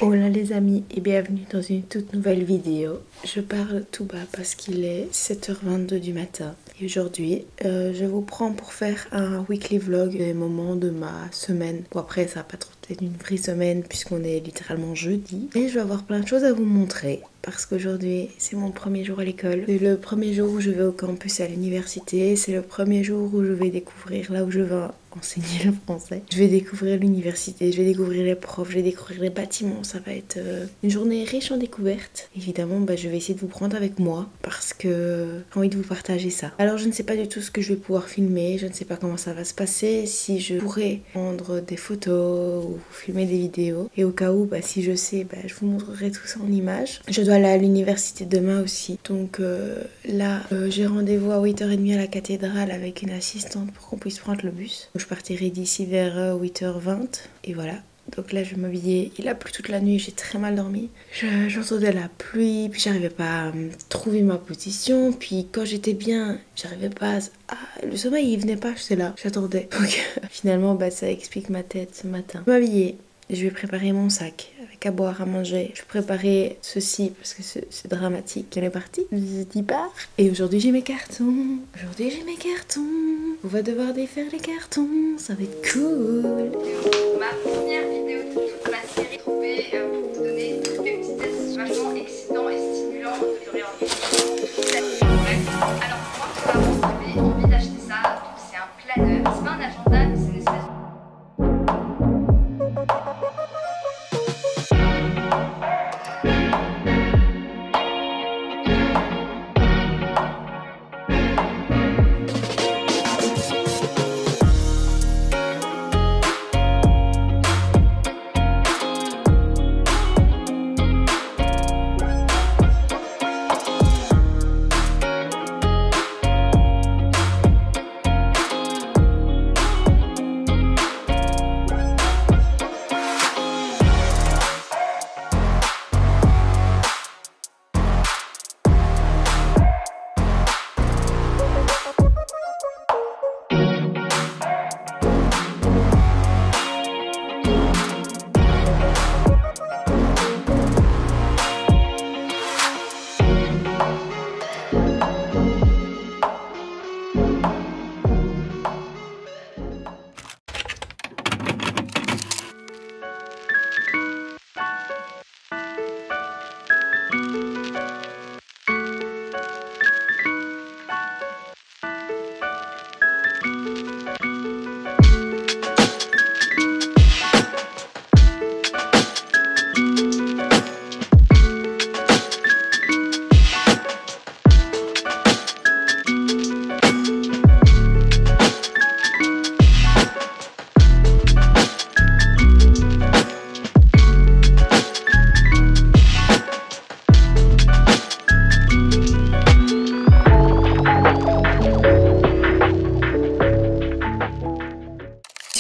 Hola les amis et bienvenue dans une toute nouvelle vidéo. Je parle tout bas parce qu'il est 7h22 du matin. Et aujourd'hui, je vous prends pour faire un weekly vlog des moments de ma semaine. Bon après ça va pas trop être une vraie semaine puisqu'on est littéralement jeudi. Et je vais avoir plein de choses à vous montrer. Parce qu'aujourd'hui, c'est mon premier jour à l'école. C'est le premier jour où je vais au campus et à l'université. C'est le premier jour où je vais découvrir là où je vais enseigner le français. Je vais découvrir l'université, je vais découvrir les profs, je vais découvrir les bâtiments. Ça va être une journée riche en découvertes. Évidemment, je vais essayer de vous prendre avec moi parce que j'ai envie de vous partager ça. Alors, je ne sais pas du tout ce que je vais pouvoir filmer. Je ne sais pas comment ça va se passer. Si je pourrai prendre des photos ou filmer des vidéos. Et au cas où, si je sais, je vous montrerai tout ça en images. Je dois aller à l'université demain aussi. Donc là, j'ai rendez-vous à 8h30 à la cathédrale avec une assistante pour qu'on puisse prendre le bus. Je partirai d'ici vers 8h20 et voilà. Donc là je vais m'habiller, il a plu toute la nuit, j'ai très mal dormi. J'entendais la pluie, puis j'arrivais pas à trouver ma position. Puis quand j'étais bien, j'arrivais pas le sommeil il venait pas, j'étais là, j'attendais. Donc finalement ça explique ma tête ce matin. Je vais m'habiller, je vais préparer mon sac avec à boire, à manger. Je vais préparer ceci parce que c'est dramatique. Elle est partie, je dis part. Et aujourd'hui j'ai mes cartons. On va devoir défaire les cartons, ça va être cool. Ma première vidéo de toute ma série trouvée pour vous donner toutes mes petites astuces vachement excitants et stimulants de réorientation. Alors moi, vraiment, j'avais envie d'acheter ça. Donc c'est un planeur, c'est pas un agenda, mais c'est une espèce de...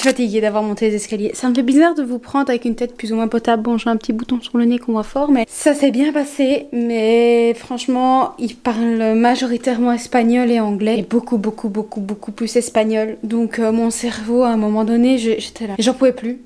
Fatiguée d'avoir monté les escaliers. Ça me fait bizarre de vous prendre avec une tête plus ou moins potable. Bon, j'ai un petit bouton sur le nez qu'on voit fort, mais ça s'est bien passé. Mais franchement, ils parlent majoritairement espagnol et anglais. Et beaucoup plus espagnol. Donc mon cerveau, à un moment donné, j'étais là. J'en pouvais plus.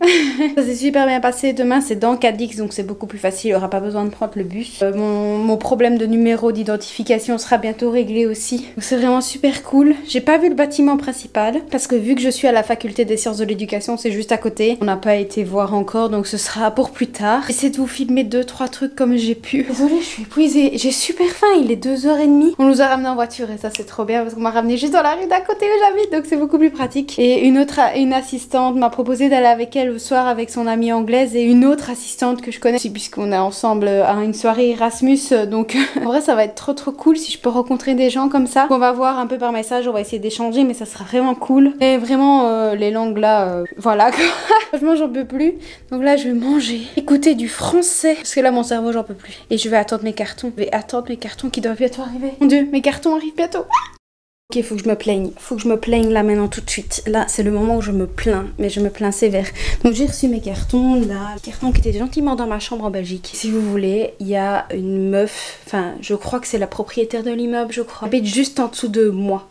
Ça s'est super bien passé. Demain, c'est dans Cadix, donc c'est beaucoup plus facile. Il n'y aura pas besoin de prendre le bus. Mon problème de numéro d'identification sera bientôt réglé aussi. Donc c'est vraiment super cool. J'ai pas vu le bâtiment principal, parce que vu que je suis à la faculté des sciences de l'éducation, c'est juste à côté. On n'a pas été voir encore, donc ce sera pour plus tard. J'essaie de vous filmer 2-3 trucs comme j'ai pu. Désolée, je suis épuisée. J'ai super faim, il est 2h30. On nous a ramené en voiture et ça c'est trop bien parce qu'on m'a ramené juste dans la rue d'à côté où j'habite, donc c'est beaucoup plus pratique. Et une assistante m'a proposé d'aller avec elle le soir avec son amie anglaise et une autre assistante que je connais aussi puisqu'on est ensemble à une soirée Erasmus. Donc en vrai ça va être trop cool si je peux rencontrer des gens comme ça. On va voir un peu par message, on va essayer d'échanger, mais ça sera vraiment cool. Et vraiment les langues là voilà quoi. Franchement j'en peux plus. Donc là je vais manger, écouter du français parce que là mon cerveau j'en peux plus. Et je vais attendre mes cartons. Je vais attendre mes cartons qui doivent bientôt arriver. Mon dieu, mes cartons arrivent bientôt. Ok, faut que je me plaigne. Faut que je me plaigne là maintenant tout de suite. Là, c'est le moment où je me plains. Mais je me plains sévère. Donc j'ai reçu mes cartons là. Les cartons qui étaient gentiment dans ma chambre en Belgique. Si vous voulez, il y a une meuf. Enfin, je crois que c'est la propriétaire de l'immeuble, je crois. Elle habite juste en dessous de moi.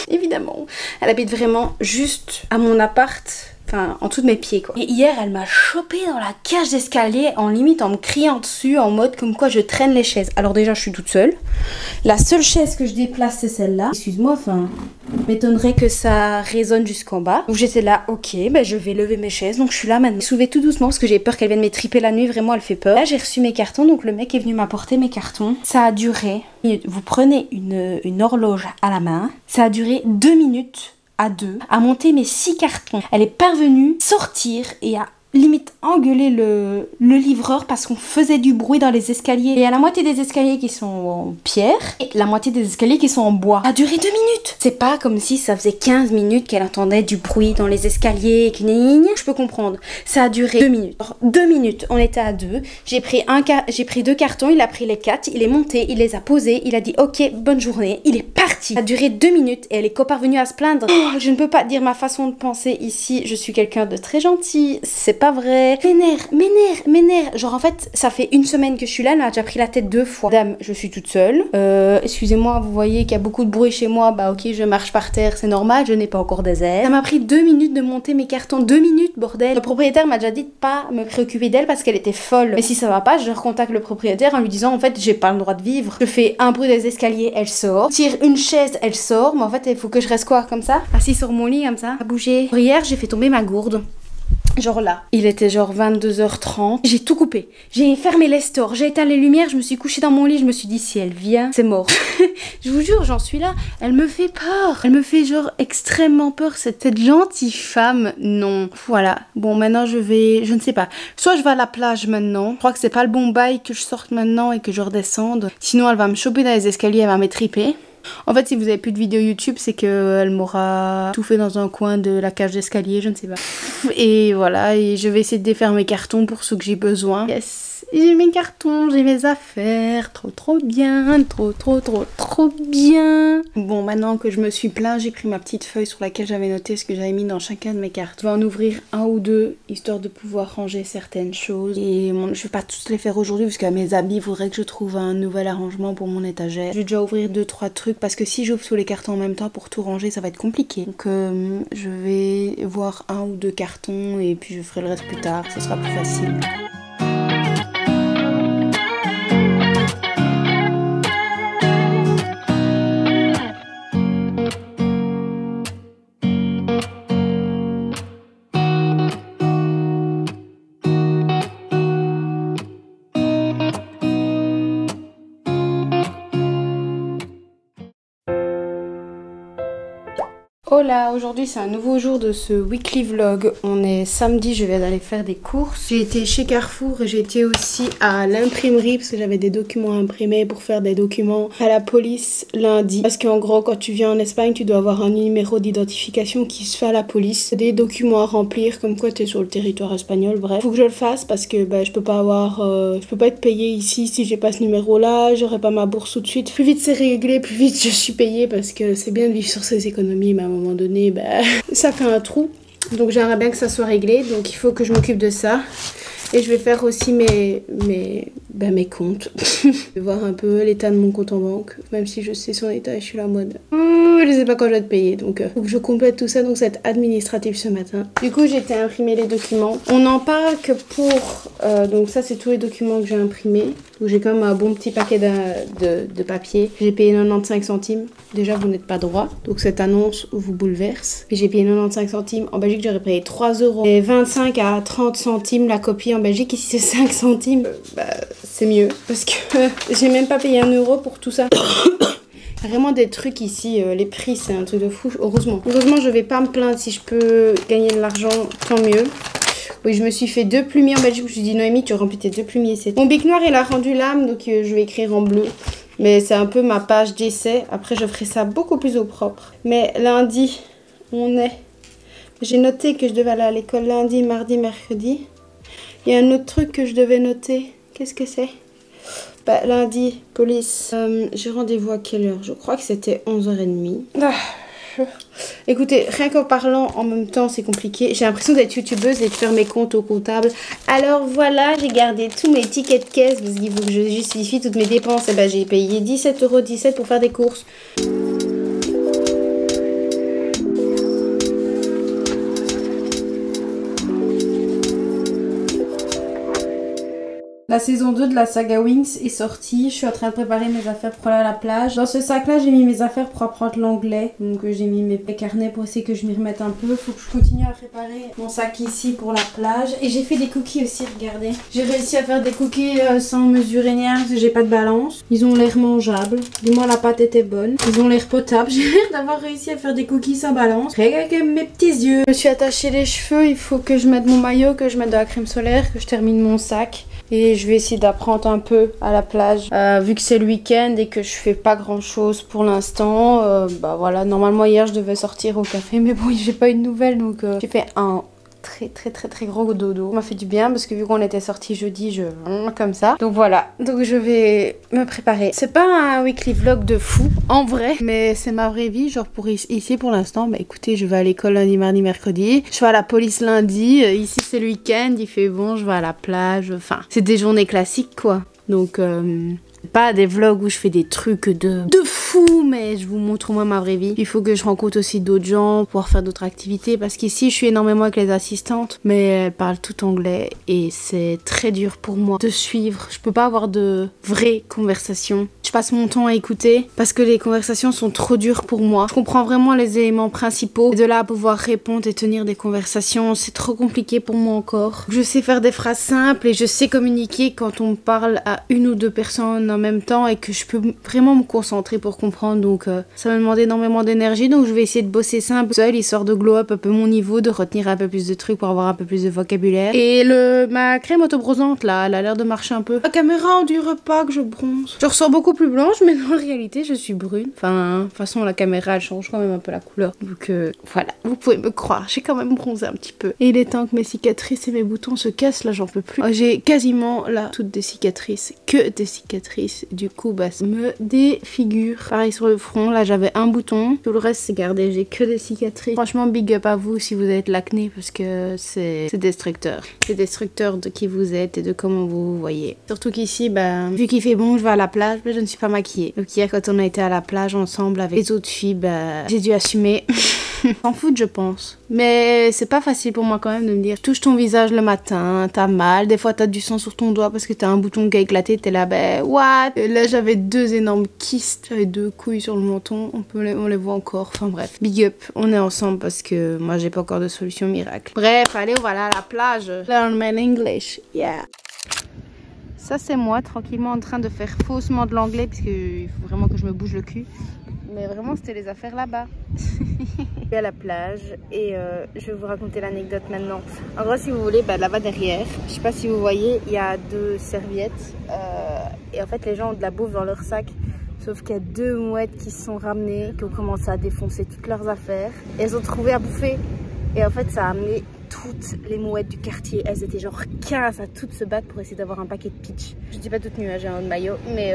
Évidemment. Elle habite vraiment juste à mon appart. enfin en dessous de mes pieds quoi. Et hier elle m'a chopé dans la cage d'escalier en limite en me criant dessus en mode comme quoi je traîne les chaises. Alors déjà je suis toute seule. La seule chaise que je déplace c'est celle-là. Excuse-moi, enfin m'étonnerait que ça résonne jusqu'en bas. Donc j'étais là, ok, ben je vais lever mes chaises. Donc je suis là maintenant. Je soulevais tout doucement parce que j'ai peur qu'elle vienne m'étriper la nuit. Vraiment elle fait peur. Là j'ai reçu mes cartons, donc le mec est venu m'apporter mes cartons. Ça a duré. Vous prenez une horloge à la main. Ça a duré 2 minutes à 2 à monter mes 6 cartons. Elle est parvenue sortir et à limite engueuler le livreur parce qu'on faisait du bruit dans les escaliers. Et il y a la moitié des escaliers qui sont en pierre et la moitié des escaliers qui sont en bois. Ça a duré 2 minutes. C'est pas comme si ça faisait 15 minutes qu'elle entendait du bruit dans les escaliers et que je peux comprendre. Ça a duré 2 minutes. Alors, 2 minutes, on était à 2. J'ai pris 2 cartons, il a pris les 4, il est monté, il les a posés, il a dit ok, bonne journée, il est parti. Ça a duré 2 minutes et elle est parvenue à se plaindre. Oh, je ne peux pas dire ma façon de penser ici, je suis quelqu'un de très gentil, c'est pas vrai. M'énerve. Genre en fait, ça fait 1 semaine que je suis là, elle m'a déjà pris la tête 2 fois. Dame, je suis toute seule. Excusez-moi, vous voyez qu'il y a beaucoup de bruit chez moi. Bah ok, je marche par terre, c'est normal, je n'ai pas encore des airs. Ça m'a pris 2 minutes de monter mes cartons. 2 minutes, bordel. Le propriétaire m'a déjà dit de pas me préoccuper d'elle parce qu'elle était folle. Mais si ça va pas, je recontacte le propriétaire en lui disant en fait, j'ai pas le droit de vivre. Je fais un bruit des escaliers, elle sort. Tire une chaise, elle sort. Mais en fait, il faut que je reste quoi, comme ça, assis sur mon lit comme ça, à bouger. Hier, j'ai fait tomber ma gourde. Genre là, il était genre 22h30, j'ai tout coupé, j'ai fermé les stores, j'ai éteint les lumières, je me suis couchée dans mon lit, je me suis dit si elle vient, c'est mort. Je vous jure, j'en suis là, elle me fait peur, elle me fait genre extrêmement peur, cette gentille femme, non. Voilà, bon maintenant je ne sais pas, soit je vais à la plage maintenant, je crois que c'est pas le bon bail que je sorte maintenant et que je redescende, sinon elle va me choper dans les escaliers, elle va m'étriper. En fait, si vous avez plus de vidéos YouTube, c'est qu'elle m'aura tout fait dans un coin de la cage d'escalier, je ne sais pas. Et voilà, et je vais essayer de défaire mes cartons pour ceux que j'ai besoin. Yes, j'ai mes cartons, j'ai mes affaires, trop bien, trop bien. Bon, maintenant que je me suis plaint, j'ai pris ma petite feuille sur laquelle j'avais noté ce que j'avais mis dans chacun de mes cartons. Je vais en ouvrir 1 ou 2, histoire de pouvoir ranger certaines choses. Et je vais pas tous les faire aujourd'hui, parce qu'à mes habits, il faudrait que je trouve un nouvel arrangement pour mon étagère. Je vais déjà ouvrir 2-3 trucs, parce que si j'ouvre tous les cartons en même temps pour tout ranger, ça va être compliqué. Donc je vais voir 1 ou 2 cartons, et puis je ferai le reste plus tard, ce sera plus facile. Hola, aujourd'hui c'est un nouveau jour de ce weekly vlog. On est samedi, je vais aller faire des courses. J'ai été chez Carrefour et j'ai été aussi à l'imprimerie parce que j'avais des documents à imprimer pour faire des documents à la police lundi. Parce qu'en gros, quand tu viens en Espagne, tu dois avoir un numéro d'identification qui se fait à la police. Des documents à remplir comme quoi tu es sur le territoire espagnol, bref. Faut que je le fasse parce que je peux pas être payée ici si j'ai pas ce numéro-là, j'aurai pas ma bourse tout de suite. Plus vite c'est réglé, plus vite je suis payée parce que c'est bien de vivre sur ses économies, mais à un moment donné, ça fait un trou. Donc j'aimerais bien que ça soit réglé, donc il faut que je m'occupe de ça. Et je vais faire aussi mes comptes. Je vais voir un peu l'état de mon compte en banque. Même si je sais son état, je suis là en mode je sais pas quand je vais te payer. Donc faut que je complète tout ça. Donc c'est administratif ce matin. Du coup j'ai été imprimer les documents. On n'en parle que pour... donc ça c'est tous les documents que j'ai imprimés. Donc j'ai quand même un bon petit paquet de papier. J'ai payé 95 centimes. Déjà vous n'êtes pas droit. Donc cette annonce vous bouleverse. Et j'ai payé 95 centimes. En Belgique j'aurais payé 3 € et 25 à 30 centimes la copie en Belgique. Ici c'est 5 centimes. C'est mieux parce que j'ai même pas payé 1 € pour tout ça. Vraiment des trucs ici, les prix c'est un truc de fou. Heureusement je vais pas me plaindre. Si je peux gagner de l'argent, tant mieux. Oui, je me suis fait 2 plumiers en Belgique. Je me suis dit Noémie, tu remplis tes 2 plumiers. Mon bic noir il a rendu l'âme, donc je vais écrire en bleu. Mais c'est un peu ma page d'essai. Après je ferai ça beaucoup plus au propre. Mais lundi, j'ai noté que je devais aller à l'école lundi, mardi, mercredi. Il y a un autre truc que je devais noter. Qu'est-ce que c'est? Lundi, police. J'ai rendez-vous à quelle heure? Je crois que c'était 11h30. Écoutez, rien qu'en parlant en même temps, c'est compliqué. J'ai l'impression d'être youtubeuse et de faire mes comptes au comptable. Alors voilà, j'ai gardé tous mes tickets de caisse parce qu'il faut que je justifie toutes mes dépenses. Et j'ai payé 17,17 € pour faire des courses. La saison 2 de la saga Wings est sortie. Je suis en train de préparer mes affaires pour aller à la plage. Dans ce sac-là, j'ai mis mes affaires pour apprendre l'anglais. Donc j'ai mis mes carnets pour essayer que je m'y remette un peu. Faut que je continue à préparer mon sac ici pour la plage. Et j'ai fait des cookies aussi, regardez. J'ai réussi à faire des cookies sans mesurer rien parce que j'ai pas de balance. Ils ont l'air mangeables. Du moins la pâte était bonne. Ils ont l'air potables. J'ai l'air d'avoir réussi à faire des cookies sans balance. Avec mes petits yeux. Je me suis attaché les cheveux. Il faut que je mette mon maillot, que je mette de la crème solaire, que je termine mon sac. Et je vais essayer d'apprendre un peu à la plage. Vu que c'est le week-end et que je fais pas grand chose pour l'instant. Bah voilà, normalement hier je devais sortir au café. Mais bon, j'ai pas eu de nouvelles. Donc j'ai fait un très gros dodo. Ça m'a fait du bien parce que vu qu'on était sorti jeudi, comme ça. Donc voilà, donc je vais me préparer. C'est pas un weekly vlog de fou en vrai, mais c'est ma vraie vie. Genre pour ici pour l'instant, bah écoutez, je vais à l'école lundi, mardi, mercredi. Je vais à la police lundi. Ici c'est le week-end, il fait bon, je vais à la plage. Enfin, c'est des journées classiques quoi. Donc pas des vlogs où je fais des trucs de fou, mais je vous montre au moins ma vraie vie. Il faut que je rencontre aussi d'autres gens, pouvoir faire d'autres activités, parce qu'ici je suis énormément avec les assistantes, mais elles parlent tout anglais et c'est très dur pour moi de suivre. Je peux pas avoir de vraies conversations. Je passe mon temps à écouter parce que les conversations sont trop dures pour moi. Je comprends vraiment les éléments principaux, et de là à pouvoir répondre et tenir des conversations, c'est trop compliqué pour moi encore. Je sais faire des phrases simples et je sais communiquer quand on parle à une ou deux personnes en même temps et que je peux vraiment me concentrer pour comprendre. Donc ça va me demander énormément d'énergie, donc je vais essayer de bosser simple seule, histoire de glow up un peu mon niveau, de retenir un peu plus de trucs pour avoir un peu plus de vocabulaire. Et ma crème autobronzante là, elle a l'air de marcher un peu. La caméra on dirait pas que je bronze. Je ressors beaucoup plus blanche, mais dans la réalité je suis brune. Enfin, de toute façon la caméra elle change quand même un peu la couleur. Donc voilà, vous pouvez me croire, j'ai quand même bronzé un petit peu. Et il est temps que mes cicatrices et mes boutons se cassent, là j'en peux plus. J'ai quasiment là toutes des cicatrices, que des cicatrices. Du coup bah ça me défigure. Pareil sur le front, là j'avais un bouton, tout le reste c'est gardé, j'ai que des cicatrices. Franchement big up à vous si vous êtes l'acné, parce que c'est destructeur. C'est destructeur de qui vous êtes et de comment vous vous voyez. Surtout qu'ici bah vu qu'il fait bon, je vais à la plage, mais je ne suis pas maquillée. Donc hier quand on a été à la plage ensemble avec les autres filles, bah j'ai dû assumer. S'en foutre je pense, mais c'est pas facile pour moi quand même de me dire touche ton visage le matin, t'as mal, des fois t'as du sang sur ton doigt parce que t'as un bouton qui a éclaté, t'es là ben what. Et là j'avais deux énormes kystes, j'avais deux couilles sur le menton, on les voit encore, enfin bref, big up, on est ensemble parce que moi j'ai pas encore de solution miracle. Bref, allez on va aller à la plage, learn my English, yeah. Ça c'est moi tranquillement en train de faire faussement de l'anglais puisque il faut vraiment que je me bouge le cul. Mais vraiment c'était les affaires là-bas. Je suis à la plage et je vais vous raconter l'anecdote maintenant. En gros si vous voulez, bah, là-bas derrière, je sais pas si vous voyez, il y a deux serviettes. Et en fait les gens ont de la bouffe dans leur sac. Sauf qu'il y a deux mouettes qui se sont ramenées, qui ont commencé à défoncer toutes leurs affaires. Et elles ont trouvé à bouffer. Et en fait ça a amené toutes les mouettes du quartier. Elles étaient genre 15 à toutes se battre pour essayer d'avoir un paquet de pitch. Je dis pas toute nue, hein, j'ai un maillot, mais...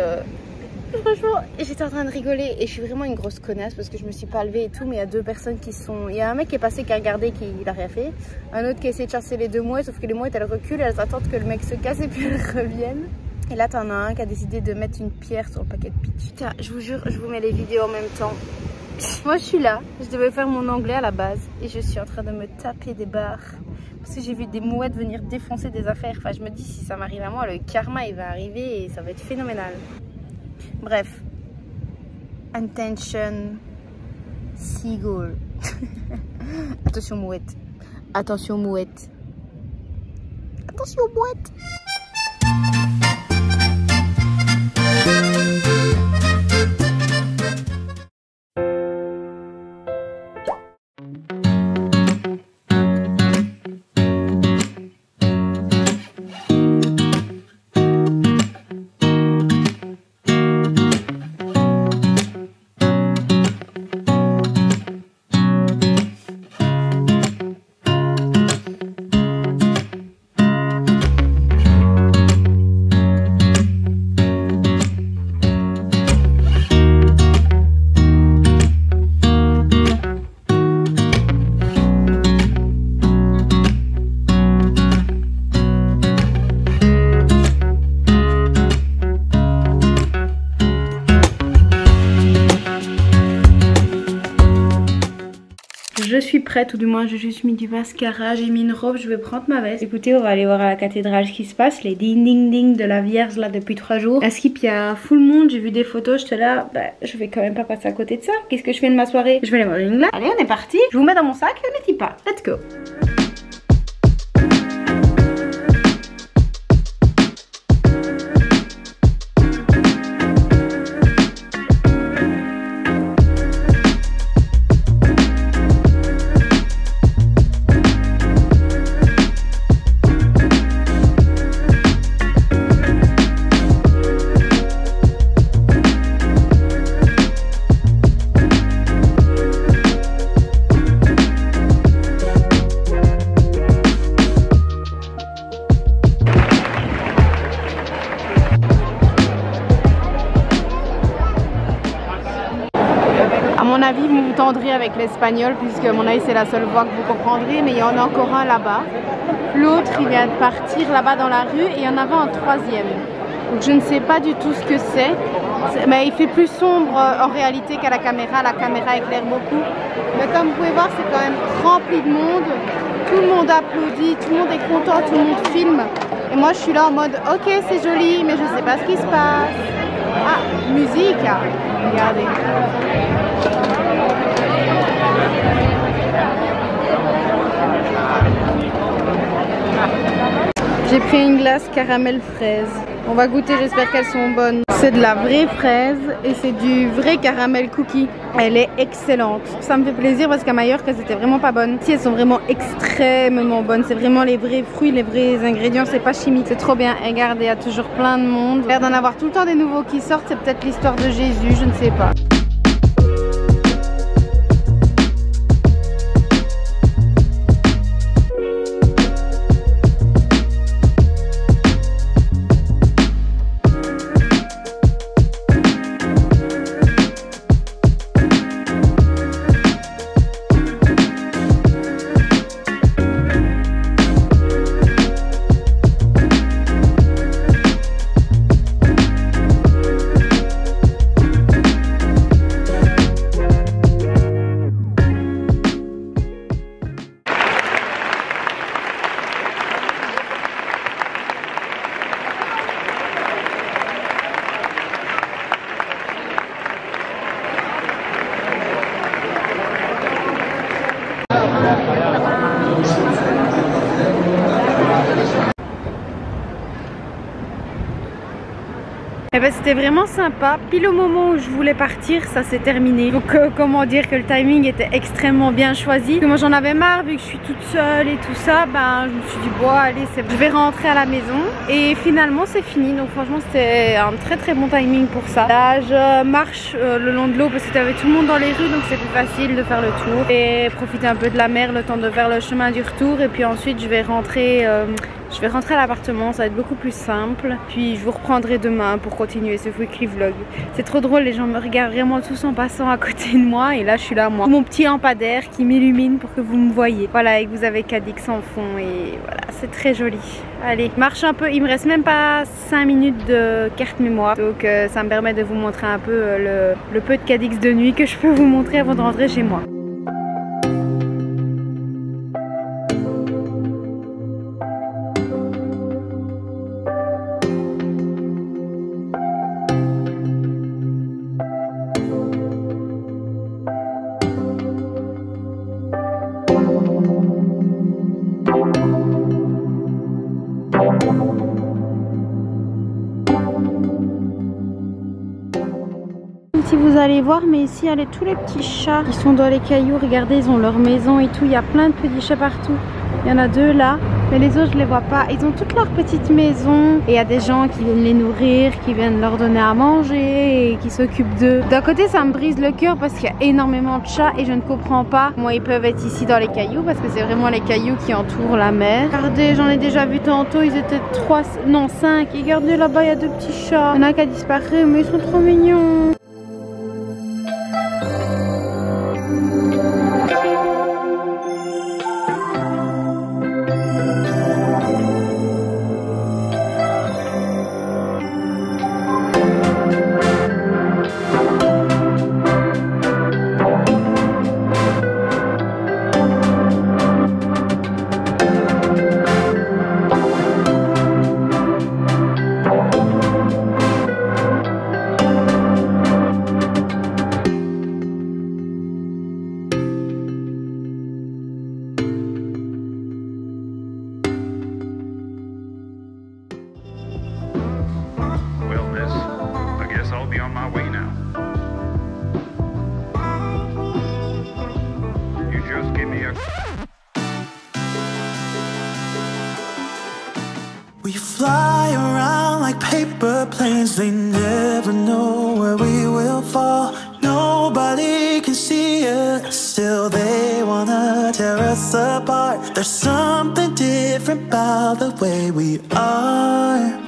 franchement, j'étais en train de rigoler et je suis vraiment une grosse connasse parce que je me suis pas levée et tout, mais il y a deux personnes qui sont... Il y a un mec qui est passé qui a regardé, qui a rien fait. Un autre qui a essayé de chasser les deux mouettes, sauf que les mouettes elles reculent, elles attendent que le mec se casse et puis elles reviennent. Et là t'en as un qui a décidé de mettre une pierre sur le paquet de pitch. Putain, je vous jure, je vous mets les vidéos en même temps. Moi je suis là, je devais faire mon anglais à la base et je suis en train de me taper des barres. Parce que j'ai vu des mouettes venir défoncer des affaires. Enfin je me dis si ça m'arrive à moi, le karma il va arriver et ça va être phénoménal. Bref, attention, seagull. Attention mouette, attention mouette, attention mouette. suis prête, ou du moins j'ai juste mis du mascara, j'ai mis une robe, je vais prendre ma veste. Écoutez, on va aller voir à la cathédrale ce qui se passe, les ding ding ding de la Vierge là depuis 3 jours. À Skip, il y a full monde, j'ai vu des photos, j'étais là, bah je vais quand même pas passer à côté de ça. Qu'est-ce que je fais de ma soirée? Je vais aller manger une glace. Allez, on est parti. Je vous mets dans mon sac et on n'est pas. Let's go. À mon avis, vous vous tendrez avec l'espagnol puisque à mon avis c'est la seule voix que vous comprendrez, mais il y en a encore un là-bas. L'autre il vient de partir là-bas dans la rue et il y en avait un troisième. Donc je ne sais pas du tout ce que c'est, mais il fait plus sombre en réalité qu'à la caméra éclaire beaucoup. Mais comme vous pouvez voir, c'est quand même rempli de monde, tout le monde applaudit, tout le monde est content, tout le monde filme. Et moi je suis là en mode ok c'est joli mais je ne sais pas ce qui se passe. Ah, musique, regardez. J'ai pris une glace caramel fraise. On va goûter, j'espère qu'elles sont bonnes. C'est de la vraie fraise et c'est du vrai caramel cookie. Elle est excellente. Ça me fait plaisir parce qu'à Mallorca, elles étaient vraiment pas bonnes. Si elles sont vraiment extrêmement bonnes, c'est vraiment les vrais fruits, les vrais ingrédients, c'est pas chimique. C'est trop bien. Et regardez, il y a toujours plein de monde. Il a l'air d'en avoir tout le temps des nouveaux qui sortent. C'est peut-être l'histoire de Jésus, je ne sais pas. Eh ben, c'était vraiment sympa. Pile au moment où je voulais partir, ça s'est terminé. Donc comment dire que le timing était extrêmement bien choisi. Moi j'en avais marre vu que je suis toute seule et tout ça. Ben je me suis dit bon allez je vais rentrer à la maison. Et finalement c'est fini. Donc franchement c'était un très bon timing pour ça. Là je marche le long de l'eau parce que tu avais tout le monde dans les rues. Donc c'est plus facile de faire le tour. Et profiter un peu de la mer le temps de faire le chemin du retour. Et puis ensuite je vais rentrer à l'appartement, ça va être beaucoup plus simple. Puis je vous reprendrai demain pour continuer ce weekly vlog. C'est trop drôle, les gens me regardent vraiment tous en passant à côté de moi. Et là je suis là moi, mon petit lampadaire qui m'illumine pour que vous me voyez. Voilà, et que vous avez Cadix en fond. Et voilà, c'est très joli. Allez, marche un peu, il me reste même pas 5 minutes de carte mémoire. Donc ça me permet de vous montrer un peu le peu de Cadix de nuit que je peux vous montrer avant de rentrer chez moi. Si vous allez voir, mais ici il y a tous les petits chats qui sont dans les cailloux. Regardez, ils ont leur maison et tout. Il y a plein de petits chats partout. Il y en a 2 là, mais les autres je les vois pas. Ils ont toutes leurs petites maisons et il y a des gens qui viennent les nourrir, qui viennent leur donner à manger et qui s'occupent d'eux. D'un côté ça me brise le cœur parce qu'il y a énormément de chats et je ne comprends pas comment ils peuvent être ici dans les cailloux, parce que c'est vraiment les cailloux qui entourent la mer. Regardez, j'en ai déjà vu tantôt, ils étaient 3, non 5. Et regardez là-bas, il y a 2 petits chats. Il y en a un qui a disparu mais ils sont trop mignons. I'll be on my way now. You just give me a... We fly around like paper planes, they never know where we will fall. Nobody can see us, still they wanna tear us apart. There's something different about the way we are.